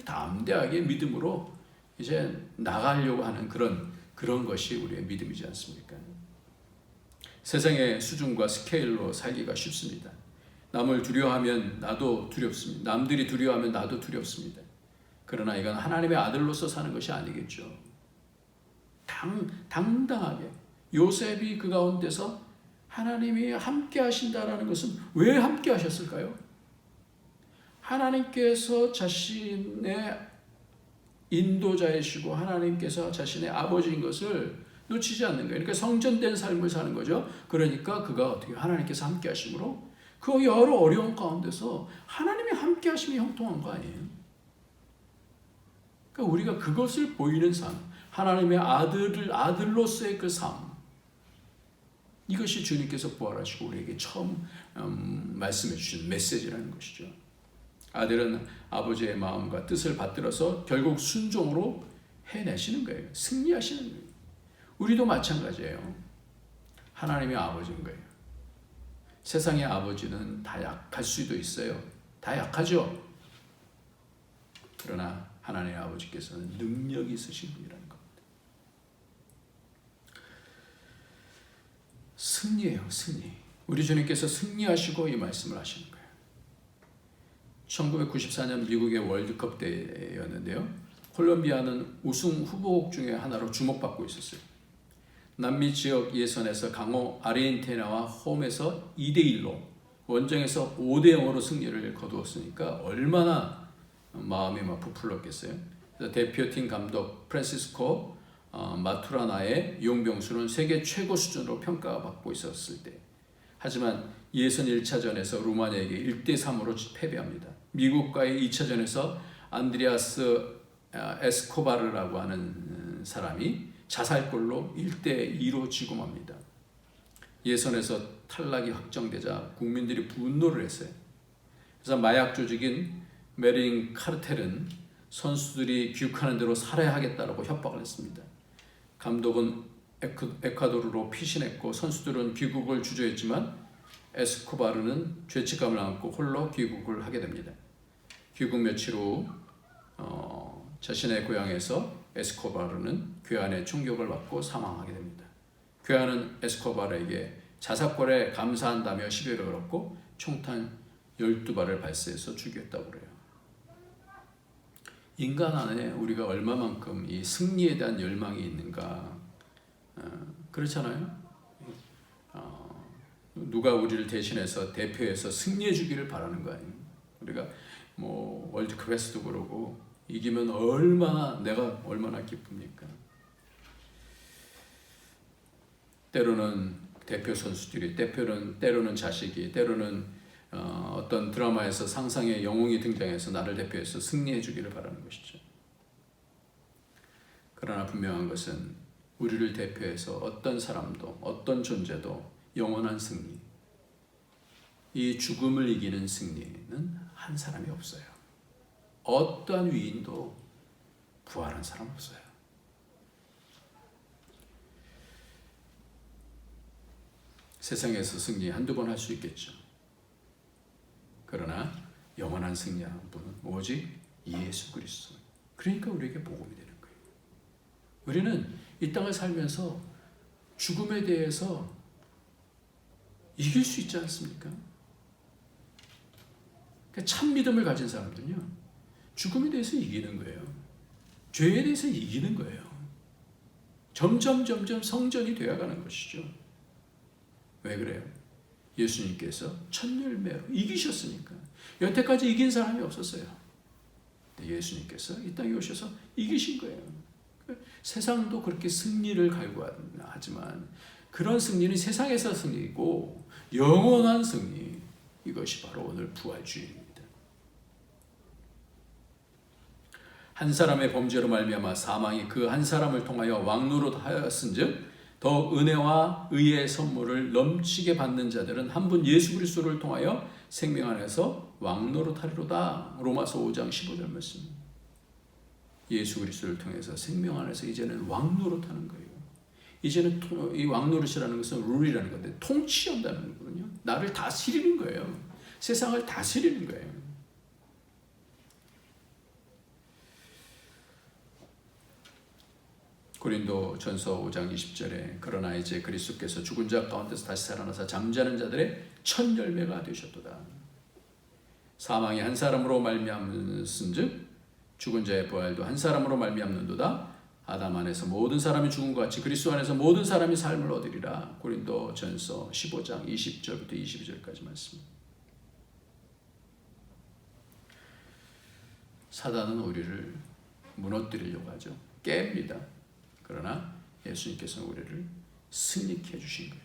담대하게 믿음으로 이제 나가려고 하는 그런 것이 우리의 믿음이지 않습니까? 세상의 수준과 스케일로 살기가 쉽습니다. 남을 두려워하면 나도 두렵습니다. 남들이 두려워하면 나도 두렵습니다. 그러나 이건 하나님의 아들로서 사는 것이 아니겠죠. 당당하게 요셉이 그 가운데서 하나님이 함께 하신다라는 것은 왜 함께 하셨을까요? 하나님께서 자신의 인도자이시고 하나님께서 자신의 아버지인 것을 놓치지 않는 거예요. 그러니까 성전된 삶을 사는 거죠. 그러니까 그가 어떻게 하나님께서 함께 하심으로 그 여러 어려운 가운데서 하나님이 함께 하심이 형통한 거 아니에요? 그러니까 우리가 그것을 보이는 삶, 하나님의 아들로서의 그 삶, 이것이 주님께서 부활하시고 우리에게 처음 말씀해 주신 메시지라는 것이죠. 아들은 아버지의 마음과 뜻을 받들어서 결국 순종으로 해내시는 거예요. 승리하시는 거예요. 우리도 마찬가지예요. 하나님의 아버지인 거예요. 세상의 아버지는 다 약할 수도 있어요. 다 약하죠. 그러나 하나님의 아버지께서는 능력이 있으신 분이라는 겁니다. 승리예요, 승리. 우리 주님께서 승리하시고 이 말씀을 하시는 거예요. 1994년 미국의 월드컵 때였는데요. 콜롬비아는 우승 후보국 중에 하나로 주목받고 있었어요. 남미 지역 예선에서 강호 아르헨티나와 홈에서 2대1로 원정에서 5대0으로 승리를 거두었으니까 얼마나 마음이 막 부풀렀겠어요. 그래서 대표팀 감독 프란시스코 마투라나의 용병수는 세계 최고 수준으로 평가받고 있었을 때, 하지만 예선 1차전에서 루마니아에게 1대3으로 패배합니다. 미국과의 2차전에서 안드레아스 에스코바르라고 하는 사람이 자살골로 1대2로 지고 맙니다. 예선에서 탈락이 확정되자 국민들이 분노를 했어요. 그래서 마약 조직인 메린 카르텔은 선수들이 귀국하는 대로 살아야 하겠다라고 협박을 했습니다. 감독은 에콰도르로 피신했고 선수들은 귀국을 주저했지만 에스코바르는 죄책감을 안고 홀로 귀국을 하게 됩니다. 귀국 며칠 후 자신의 고향에서 에스코바르는 괴한의 총격을 받고 사망하게 됩니다. 괴한은 에스코바르에게 자사골에 감사한다며 시비를 걸었고 총탄 12발을 발사해서 죽였다고 그래요. 인간 안에 우리가 얼마만큼 이 승리에 대한 열망이 있는가, 그렇잖아요. 누가 우리를 대신해서 대표해서 승리해 주기를 바라는 거 아니에요. 우리가 뭐 월드컵에서도 그러고 이기면 내가 얼마나 기쁩니까? 때로는 대표 선수들이, 때로는 자식이, 때로는 어떤 드라마에서 상상의 영웅이 등장해서 나를 대표해서 승리해 주기를 바라는 것이죠. 그러나 분명한 것은 우리를 대표해서 어떤 사람도 어떤 존재도 영원한 승리, 이 죽음을 이기는 승리는 한 사람이 없어요. 어떠한 위인도 부활한 사람 없어요. 세상에서 승리 한두 번 할 수 있겠죠. 그러나 영원한 승리한 분은 오직 예수 그리스도. 그러니까 우리에게 복음이 되는 거예요. 우리는 이 땅을 살면서 죽음에 대해서 이길 수 있지 않습니까? 참 믿음을 가진 사람들은요, 죽음에 대해서 이기는 거예요. 죄에 대해서 이기는 거예요. 점점 성전이 되어가는 것이죠. 왜 그래요? 예수님께서 첫 열매로 이기셨으니까. 여태까지 이긴 사람이 없었어요. 예수님께서 이 땅에 오셔서 이기신 거예요. 세상도 그렇게 승리를 갈구하지만 그런 승리는 세상에서 승리이고 영원한 승리, 이것이 바로 오늘 부활주의입니다. 한 사람의 범죄로 말미암아 사망이 그 한 사람을 통하여 왕노릇하였은즉 더 은혜와 의의 선물을 넘치게 받는 자들은 한 분 예수 그리스도를 통하여 생명 안에서 왕노릇하리로다. 로마서 5장 15절 말씀. 예수 그리스도를 통해서 생명 안에서 이제는 왕노릇하는 거예요. 이제는 이 왕노릇이라는 것은 룰이라는 건데 통치한다는 거거든요. 나를 다스리는 거예요. 세상을 다스리는 거예요. 고린도 전서 5장 20절에 그러나 이제 그리스도께서 죽은 자 가운데서 다시 살아나사 잠자는 자들의 첫 열매가 되셨도다. 사망이 한 사람으로 말미암은즉 죽은 자의 부활도 한 사람으로 말미암는도다. 아담 안에서 모든 사람이 죽은 것 같이 그리스도 안에서 모든 사람이 삶을 얻으리라. 고린도 전서 15장 20절부터 22절까지 말씀. 사단은 우리를 무너뜨리려고 하죠. 깹니다. 그러나 예수님께서는 우리를 승리케 해주신 거예요.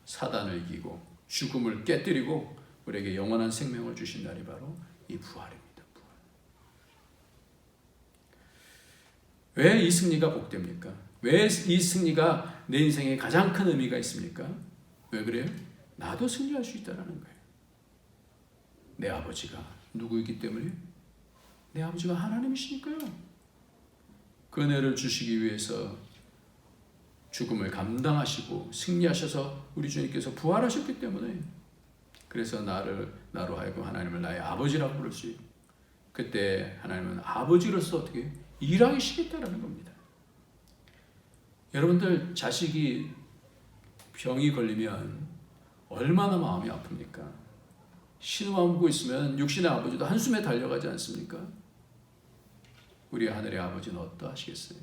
사단을 이기고 죽음을 깨뜨리고 우리에게 영원한 생명을 주신 날이 바로 이 부활입니다. 왜 이 승리가 복됩니까? 왜 이 승리가 내 인생에 가장 큰 의미가 있습니까? 왜 그래요? 나도 승리할 수 있다는 거예요. 내 아버지가 누구이기 때문에? 내 아버지가 하나님이시니까요. 그 은혜를 주시기 위해서 죽음을 감당하시고 승리하셔서 우리 주님께서 부활하셨기 때문에 그래서 나로 하여금 하나님을 나의 아버지라고 부를 수 있고 그때 하나님은 아버지로서 어떻게 일하시겠다라는 겁니다. 여러분들 자식이 병이 걸리면 얼마나 마음이 아픕니까? 신음하고 있으면 육신의 아버지도 한숨에 달려가지 않습니까? 우리 하늘의 아버지는 어떠하시겠어요?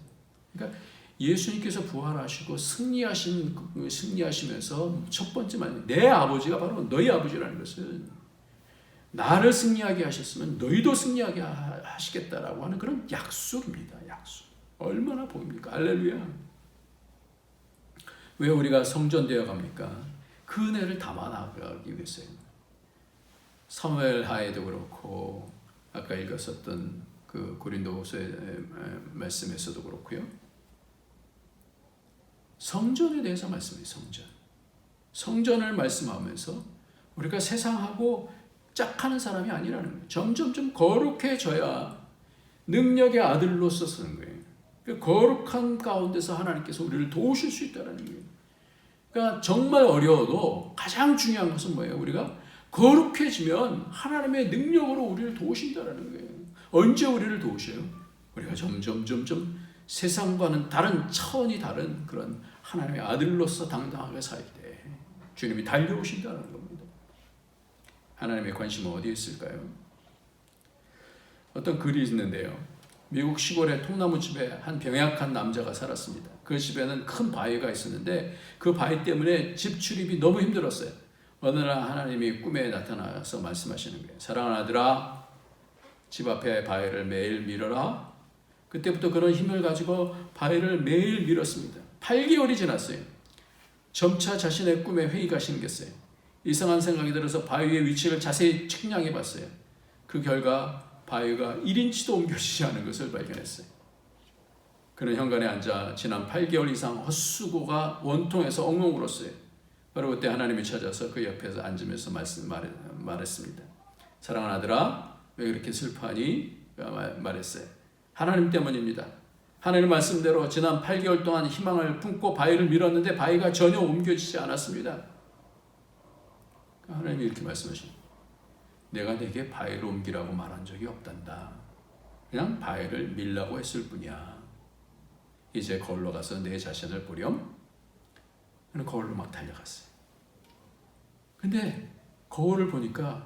그러니까 예수님께서 부활하시고 승리하시면서 첫 번째 말, 내 아버지가 바로 너희 아버지라는 것은 나를 승리하게 하셨으면 너희도 승리하게 하시겠다라고 하는 그런 약속입니다. 약속. 얼마나 보입니까? 할렐루야. 왜 우리가 성전되어 갑니까? 그 은혜를 담아나가기 위해서요. 사무엘 하에도 그렇고 아까 읽었었던 그 고린도후서의 말씀에서도 그렇고요. 성전에 대해서 말씀해요. 성전을 말씀하면서 우리가 세상하고 짝하는 사람이 아니라는 거예요. 점점 거룩해져야 능력의 아들로서 쓰는 거예요. 그 거룩한 가운데서 하나님께서 우리를 도우실 수 있다는 거예요. 그러니까 정말 어려워도 가장 중요한 것은 뭐예요? 우리가 거룩해지면 하나님의 능력으로 우리를 도우신다는 거예요. 언제 우리를 도우셔요? 우리가 점점 세상과는 다른 차원이 다른 그런 하나님의 아들로서 당당하게 살 때 주님이 달려오신다는 겁니다. 하나님의 관심은 어디에 있을까요? 어떤 글이 있는데요. 미국 시골의 통나무집에 한 병약한 남자가 살았습니다. 그 집에는 큰 바위가 있었는데 그 바위 때문에 집 출입이 너무 힘들었어요. 어느 날 하나님이 꿈에 나타나서 말씀하시는 거예요. 사랑하는 아들아, 집 앞에 바위를 매일 밀어라. 그때부터 그런 힘을 가지고 바위를 매일 밀었습니다. 8개월이 지났어요. 점차 자신의 꿈에 회의가 생겼어요. 이상한 생각이 들어서 바위의 위치를 자세히 측량해 봤어요. 그 결과 바위가 1인치도 옮겨지지 않은 것을 발견했어요. 그는 현관에 앉아 지난 8개월 이상 헛수고가 원통해서 엉엉 울었어요. 바로 그때 하나님이 찾아서 그 옆에서 앉으면서 말했습니다. 사랑하는 아들아, 왜 그렇게 슬퍼하니? 말했어요. 하나님 때문입니다. 하나님 말씀대로 지난 8개월 동안 희망을 품고 바위를 밀었는데 바위가 전혀 옮겨지지 않았습니다. 하나님이 이렇게 말씀하십니다. 내가 내게 바위를 옮기라고 말한 적이 없단다. 그냥 바위를 밀라고 했을 뿐이야. 이제 거울로 가서 내 자신을 보렴. 거울로 막 달려갔어요. 근데 거울을 보니까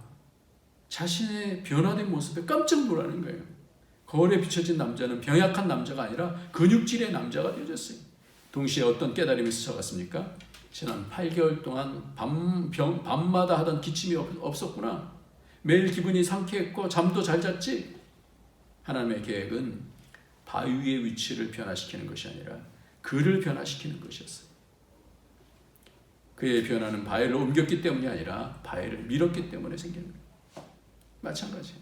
자신의 변화된 모습에 깜짝 놀라는 거예요. 거울에 비춰진 남자는 병약한 남자가 아니라 근육질의 남자가 되어졌어요. 동시에 어떤 깨달음이 스쳐갔습니까? 지난 8개월 동안 밤마다 하던 기침이 없었구나. 매일 기분이 상쾌했고 잠도 잘 잤지. 하나님의 계획은 바위의 위치를 변화시키는 것이 아니라 그를 변화시키는 것이었어요. 그의 변화는 바위를 옮겼기 때문이 아니라 바위를 밀었기 때문에 생기는 거예요. 마찬가지예요.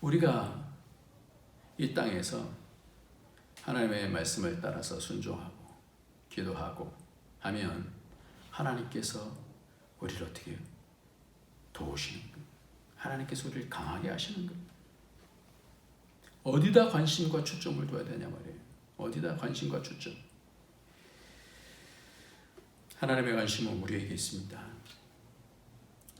우리가 이 땅에서 하나님의 말씀을 따라서 순종하고 기도하고 하면 하나님께서 우리를 어떻게 해요? 도우시는 거예요. 하나님께서 우리를 강하게 하시는 거예요. 어디다 관심과 초점을 둬야 되냐 말이에요. 어디다 관심과 초점. 하나님의 관심은 우리에게 있습니다.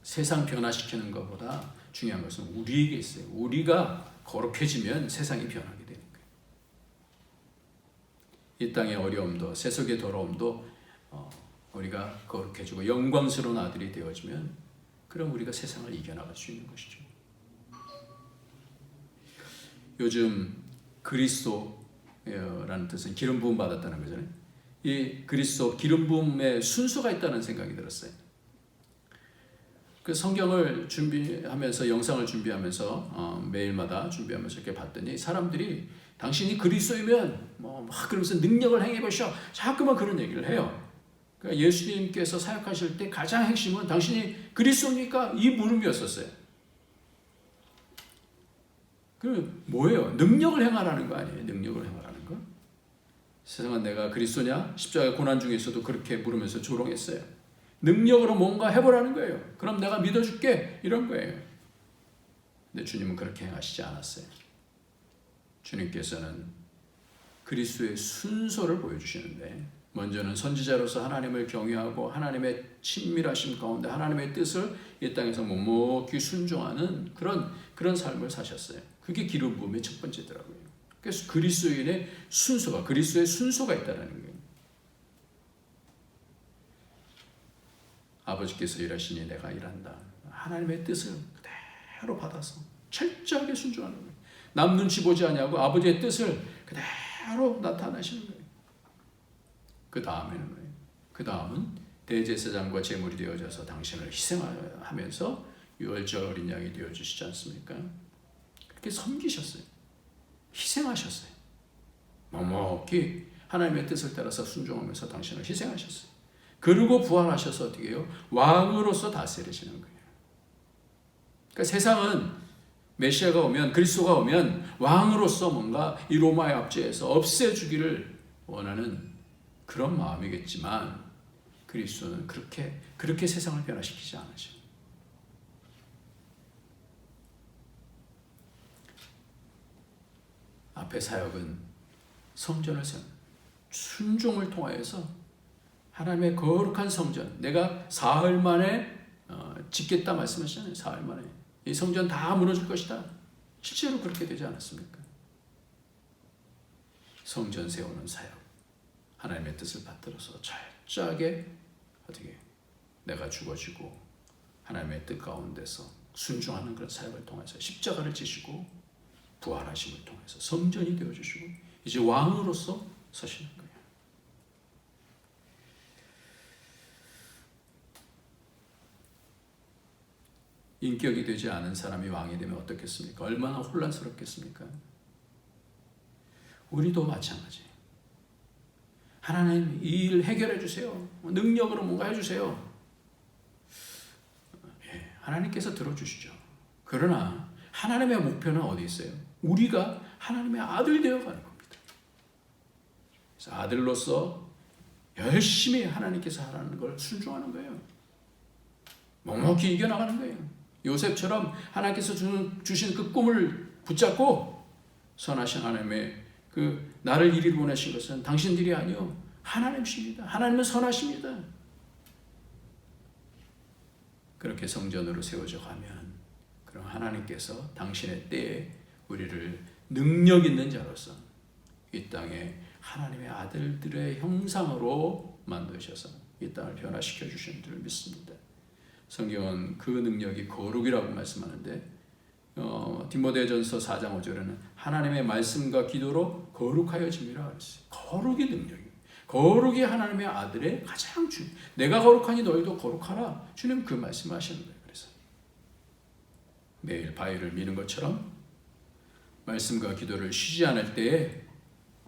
세상 변화시키는 것보다 중요한 것은 우리에게 있어요. 우리가 거룩해지면 세상이 변하게 되는 거예요. 이 땅의 어려움도 세속의 더러움도 우리가 거룩해지고 영광스러운 아들이 되어지면 그럼 우리가 세상을 이겨나갈 수 있는 것이죠. 요즘 그리스도라는 뜻은 기름 부음 받았다는 거잖아요. 이 그리스도 기름 부음에 순서가 있다는 생각이 들었어요. 그 성경을 준비하면서 영상을 준비하면서 매일마다 준비하면서 이렇게 봤더니 사람들이 당신이 그리스도이면 막 그러면서 능력을 행해 보시오. 자꾸만 그런 얘기를 해요. 그러니까 예수님께서 사역하실 때 가장 핵심은 당신이 그리스도입니까? 이 물음이었었어요. 그 뭐예요? 능력을 행하라는 거 아니에요? 능력을 행하라는 거? 세상은 내가 그리스도냐? 십자가 고난 중에서도 그렇게 물으면서 조롱했어요. 능력으로 뭔가 해보라는 거예요. 그럼 내가 믿어줄게. 이런 거예요. 근데 주님은 그렇게 행하시지 않았어요. 주님께서는 그리스도의 순서를 보여주시는데 먼저는 선지자로서 하나님을 경외하고 하나님의 친밀하심 가운데 하나님의 뜻을 이 땅에서 묵묵히 순종하는 그런 삶을 사셨어요. 그게 기름 부음의 첫 번째더라고요. 그래서 그리스도인의 순서가 그리스도의 순서가 있다는 거예요. 아버지께서 일하시니 내가 일한다. 하나님의 뜻을 그대로 받아서 철저하게 순종하는 거예요. 남 눈치 보지 않냐고 아버지의 뜻을 그대로 나타나시는 거예요. 그 다음에는 뭐예요? 그 다음은 대제사장과 제물이 되어져서 당신을 희생하면서 유월절 어린 양이 되어주시지 않습니까? 그렇게 섬기셨어요. 희생하셨어요. 묵묵히 하나님의 뜻을 따라서 순종하면서 당신을 희생하셨어요. 그리고 부활하셔서 어떻게 해요? 왕으로서 다스리시는 거예요. 그러니까 세상은 메시아가 오면 그리스도가 오면 왕으로서 뭔가 이 로마의 압제에서 없애주기를 원하는 그런 마음이겠지만 그리스도는 그렇게 세상을 변화시키지 않으셔. 앞에 사역은 성전을 세운 순종을 통하여서 하나님의 거룩한 성전, 내가 사흘 만에 짓겠다 말씀하시잖아요. 사흘 만에 이 성전 다 무너질 것이다. 실제로 그렇게 되지 않았습니까? 성전 세우는 사역, 하나님의 뜻을 받들어서 철저하게 어떻게 내가 죽어지고 하나님의 뜻 가운데서 순종하는 그런 사역을 통해서 십자가를 지시고 부활하심을 통해서 성전이 되어주시고 이제 왕으로서 서시는 거예요. 인격이 되지 않은 사람이 왕이 되면 어떻겠습니까? 얼마나 혼란스럽겠습니까? 우리도 마찬가지예요. 하나님 이 일 해결해 주세요. 능력으로 뭔가 해주세요. 하나님께서 들어주시죠. 그러나 하나님의 목표는 어디 있어요? 우리가 하나님의 아들 되어가는 겁니다. 그래서 아들로서 열심히 하나님께서 하라는 걸 순종하는 거예요. 묵묵히 이겨나가는 거예요. 요셉처럼 하나님께서 주신 그 꿈을 붙잡고 선하신 하나님의 그 나를 이리 보내신 것은 당신들이 아니요 하나님이십니다. 하나님은 선하십니다. 그렇게 성전으로 세워져 가면 그럼 하나님께서 당신의 때에 우리를 능력 있는 자로서 이 땅에 하나님의 아들들의 형상으로 만드셔서 이 땅을 변화시켜 주시는 줄 믿습니다. 성경은 그 능력이 거룩이라고 말씀하는데 디모데전서 4장 5절에는 하나님의 말씀과 기도로 거룩하여짐이라 그랬어요. 거룩이 능력이에요. 거룩이 하나님의 아들의 가장 내가 거룩하니 너희도 거룩하라. 주님 그 말씀을 하시는 거예요. 그래서 매일 바위를 미는 것처럼 말씀과 기도를 쉬지 않을 때에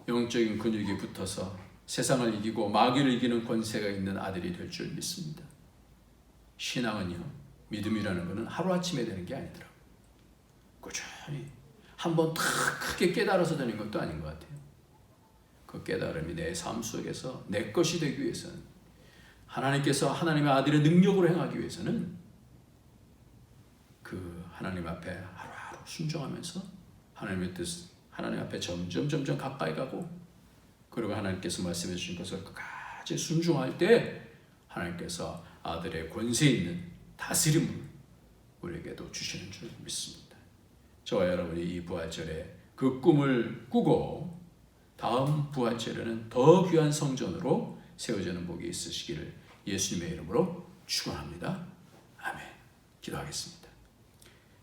영적인 근육이 붙어서 세상을 이기고 마귀를 이기는 권세가 있는 아들이 될 줄 믿습니다. 신앙은요, 믿음이라는 것은 하루아침에 되는 게 아니더라고요. 꾸준히 한번 탁 크게 깨달아서 되는 것도 아닌 것 같아요. 그 깨달음이 내 삶 속에서 내 것이 되기 위해서는, 하나님께서 하나님의 아들의 능력으로 행하기 위해서는 그 하나님 앞에 하루하루 순종하면서 하나님의 뜻, 하나님 앞에 점점 가까이 가고, 그리고 하나님께서 말씀해 주신 것을 끝까지 순종할 때 하나님께서 아들의 권세 있는 다스림을 우리에게도 주시는 줄 믿습니다. 저와 여러분이 이 부활절에 그 꿈을 꾸고 다음 부활절에는 더 귀한 성전으로 세워지는 복이 있으시기를 예수님의 이름으로 축원합니다. 아멘. 기도하겠습니다.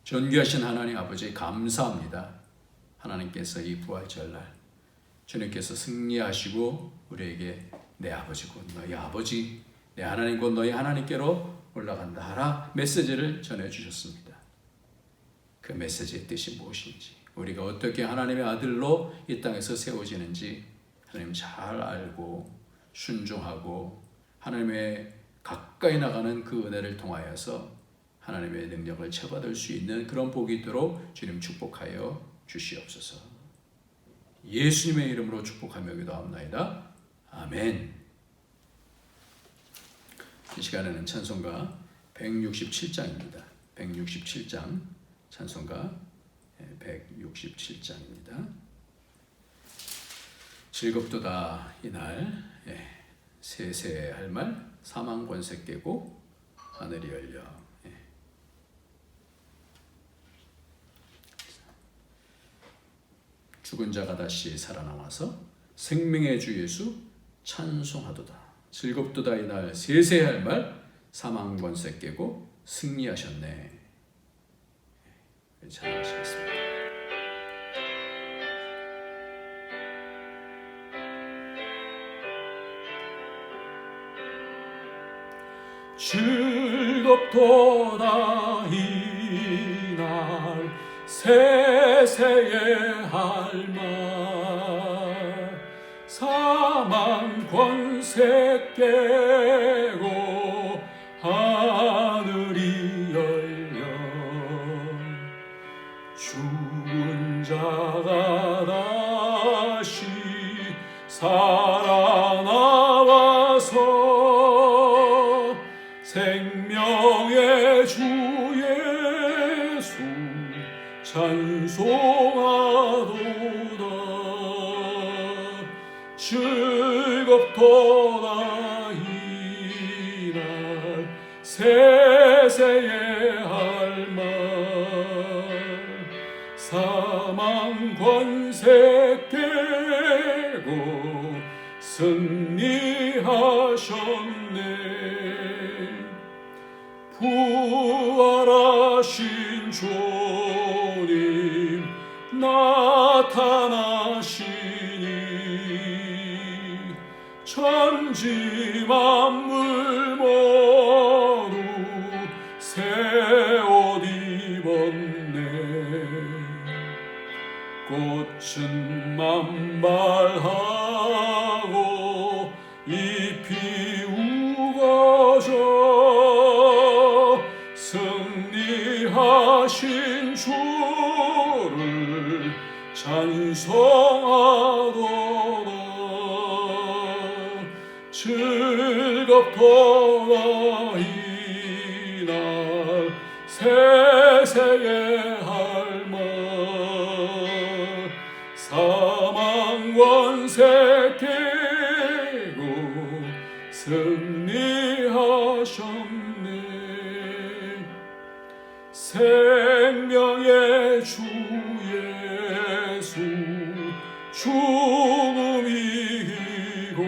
존귀하신 하나님 아버지, 감사합니다. 하나님께서 이 부활절날 주님께서 승리하시고 우리에게 내 아버지 곧 너희 아버지, 내 하나님 곧 너희 하나님께로 올라간다 하라 메시지를 전해주셨습니다. 그 메시지의 뜻이 무엇인지, 우리가 어떻게 하나님의 아들로 이 땅에서 세워지는지 하나님 잘 알고 순종하고 하나님의 가까이 나가는 그 은혜를 통하여서 하나님의 능력을 체받을 수 있는 그런 복이 있도록 주님 축복하여 주시옵소서. 예수님의 이름으로 축복하며 기도합나이다. 아멘. 이 시간에는 찬송가 167장입니다. 167장 찬송가 167장입니다. 즐겁도다 이날, 세세할 말, 사망 권세 깨고 하늘이 열려. 죽은 자가 다시 살아나와서 생명의 주 예수 찬송하도다. 즐겁도다 이날, 세세할 말, 사망 권세 깨고 승리하셨네. 찬양하시겠습니다. 즐겁도다 이날, 세세의 할 말, 사망 권세 깨고 하늘이 열려, 죽은 자가 다시 살아나와서 생명의 주 예수 찬송하도다. 즐겁도다 이날, 세세의 할 말, 사망 권세 깨고 승리하셨네. 부활하신 주님 나타나시니, 천지 만물 모두 새 옷 입었네. 꽃은 만발하고 잎이 우거져 승리하신 주를 찬송하도다. 즐겁도다 이날, 세세의 할 말, 사망 권세 깨고 승리하셨네. 생명의 주 예수 죽음 이기고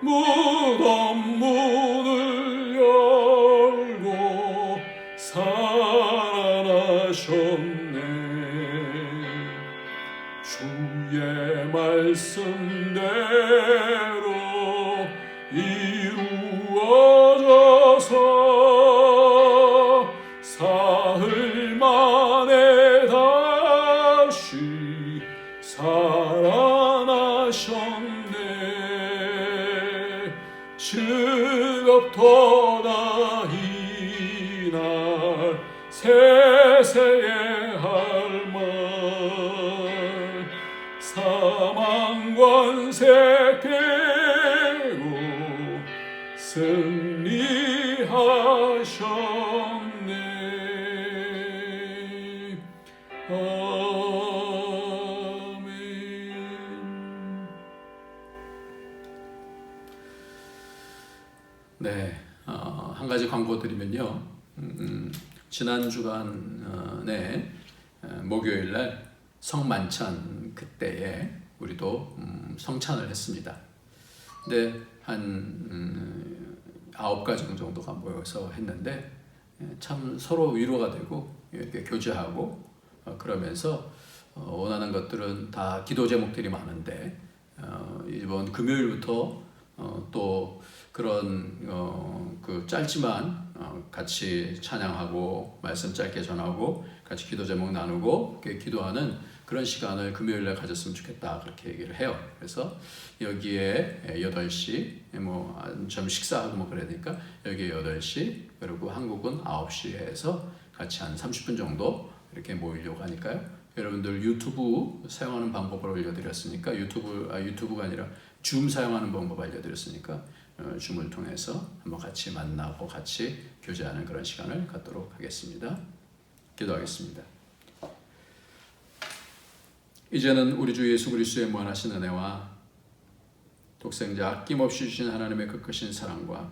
무덤 문을 열고 살아나셨네. 주의 말씀대로 이루어져서 사흘 만에 다시 살아나셨네. 즐겁도다 이날, 세세의 할 말, 사망 금색되고 승리하셨네. 아멘. 네, 한 가지 광고 드리면요. 지난 주간에 목요일 날 성만찬 그때에 우리도 성찬을 했습니다. 근데 한 9가정 정도가 모여서 했는데 참 서로 위로가 되고 이렇게 교제하고 그러면서 원하는 것들은 다 기도 제목들이 많은데 이번 금요일부터 또 그런 그 짧지만 같이 찬양하고 말씀 짧게 전하고 같이 기도 제목 나누고 기도하는 그런 시간을 금요일날 가졌으면 좋겠다 그렇게 얘기를 해요. 그래서 여기에 8시 뭐 점 식사하고 뭐 그래야 되니까 여기에 8시 그리고 한국은 9시에 해서 같이 한 30분 정도 이렇게 모이려고 하니까요. 여러분들 유튜브 사용하는 방법을 알려드렸으니까 유튜브가 아니라 줌 사용하는 방법 알려드렸으니까 줌을 통해서 한번 같이 만나고 같이 교제하는 그런 시간을 갖도록 하겠습니다. 기도하겠습니다. 이제는 우리 주 예수 그리스도의 무한하신 은혜와 독생자 아낌없이 주신 하나님의 그 크신 사랑과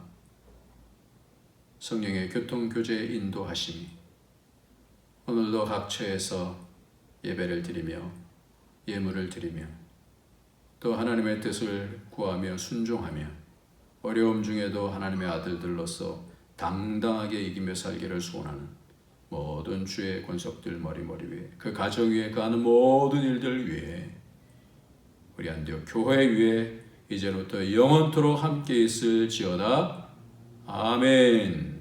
성령의 교통 교제 인도하심이 오늘도 각처에서 예배를 드리며 예물을 드리며 또 하나님의 뜻을 구하며 순종하며 어려움 중에도 하나님의 아들들로서 당당하게 이기며 살기를 소원하는 모든 주의 권속들 머리머리 위에 그 가정 위에 그 하는 모든 일들 위에 우리 안디옥 교회 위에 이제부터 영원토록 함께 있을지어다. 아멘.